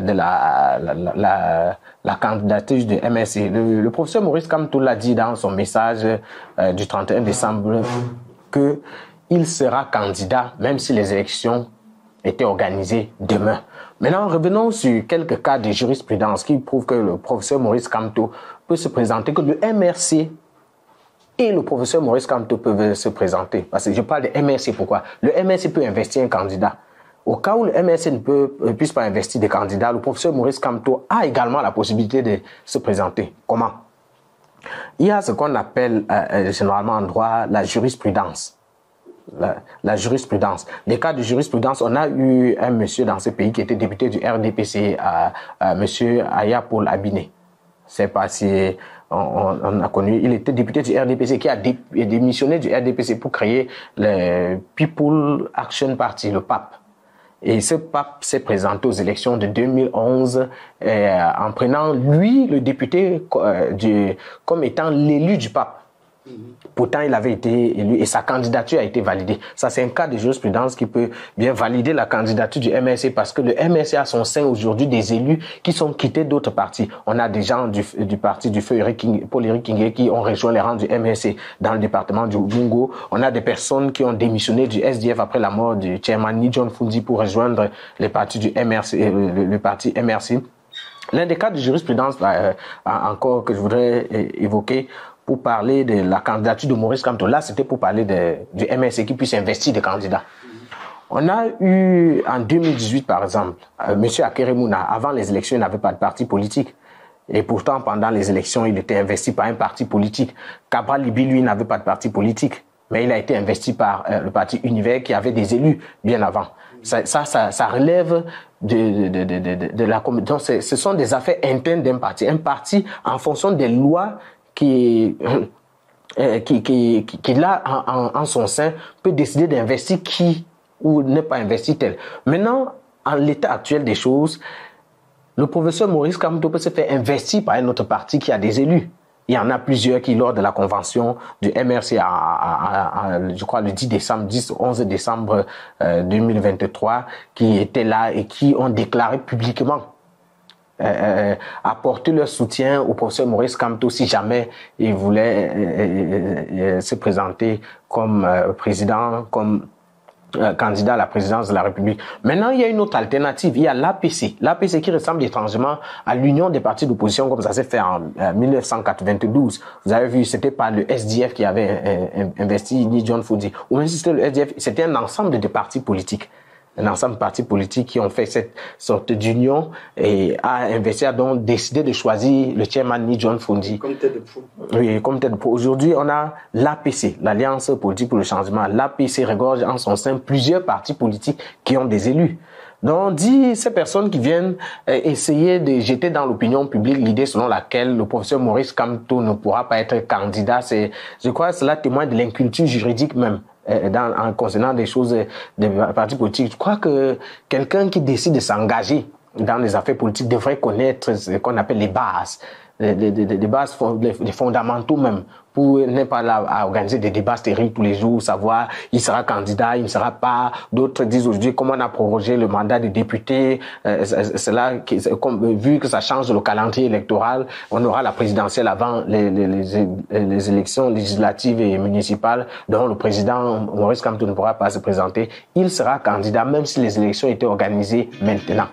de la candidature de MRC. Le professeur Maurice Kamto l'a dit dans son message du 31 décembre qu'il sera candidat même si les élections étaient organisées demain. Maintenant, revenons sur quelques cas de jurisprudence qui prouvent que le professeur Maurice Kamto peut se présenter, que le MRC et le professeur Maurice Kamto peuvent se présenter. Parce que je parle de MRC, pourquoi? Le MRC peut investir un candidat. Au cas où le MRC ne puisse pas investir des candidats, le professeur Maurice Kamto a également la possibilité de se présenter. Comment? Il y a ce qu'on appelle généralement en droit la jurisprudence. La jurisprudence. Des cas de jurisprudence, on a eu un monsieur dans ce pays qui était député du RDPC, monsieur Aya Paul Abiné. C'est pas si on a connu, il était député du RDPC qui a démissionné du RDPC pour créer le People Action Party, le PAP. Et ce PAP s'est présenté aux élections de 2011 en prenant lui, le député, comme étant l'élu du PAP. Pourtant, il avait été élu et sa candidature a été validée. Ça, c'est un cas de jurisprudence qui peut bien valider la candidature du MRC parce que le MRC a son sein aujourd'hui des élus qui sont quittés d'autres partis. On a des gens du parti du feu Paul-Éric Kingé qui ont rejoint les rangs du MRC dans le département du Bungo. On a des personnes qui ont démissionné du SDF après la mort du chairman Ni John Fundi pour rejoindre les partis du MRC, le parti MRC. L'un des cas de jurisprudence encore que je voudrais évoquer pour parler de la candidature de Maurice Kamto. Là, c'était pour parler du MRC qui puisse investir des candidats. On a eu, en 2018, par exemple, M. Akeremouna, avant les élections, il n'avait pas de parti politique. Et pourtant, pendant les élections, il était investi par un parti politique. Cabral Libi, lui, n'avait pas de parti politique. Mais il a été investi par le parti Univers qui avait des élus bien avant. Ça relève de la... Donc, ce sont des affaires internes d'un parti. Un parti, en fonction des lois qui là en son sein peut décider d'investir qui ou ne pas investir tel. Maintenant, en l'état actuel des choses, le professeur Maurice Kamto peut se faire investir par un autre parti qui a des élus. Il y en a plusieurs qui, lors de la convention du MRC, je crois le 11 décembre 2023, qui étaient là et qui ont déclaré publiquement apporter leur soutien au professeur Maurice Kamto si jamais il voulait se présenter comme président, comme candidat à la présidence de la République. Maintenant, il y a une autre alternative. Il y a l'APC. L'APC qui ressemble étrangement à l'union des partis d'opposition comme ça s'est fait en 1992. Vous avez vu, c'était pas le SDF qui avait investi ni John Fundi. Ou même si c'était le SDF, c'était un ensemble de partis politiques. Un ensemble de partis politiques qui ont fait cette sorte d'union et a investi, a donc décidé de choisir le chairman Ni John Fundi. Comme tête de proue. Oui, comme tête de proue. Aujourd'hui, on a l'APC, l'Alliance politique pour le changement. L'APC regorge en son sein plusieurs partis politiques qui ont des élus. Donc, on dit ces personnes qui viennent essayer de jeter dans l'opinion publique l'idée selon laquelle le professeur Maurice Kamto ne pourra pas être candidat. Je crois que cela témoigne de l'inculture juridique même. En concernant des choses des partis politiques. Je crois que quelqu'un qui décide de s'engager dans les affaires politiques devrait connaître ce qu'on appelle les bases, les bases, les fondamentaux même, pour ne pas là à organiser des débats stériles tous les jours, savoir il sera candidat, il ne sera pas. D'autres disent aujourd'hui comment on a prorogé le mandat des députés, vu que ça change le calendrier électoral, on aura la présidentielle avant les élections législatives et municipales, dont le président Maurice Kamto ne pourra pas se présenter. Il sera candidat même si les élections étaient organisées maintenant.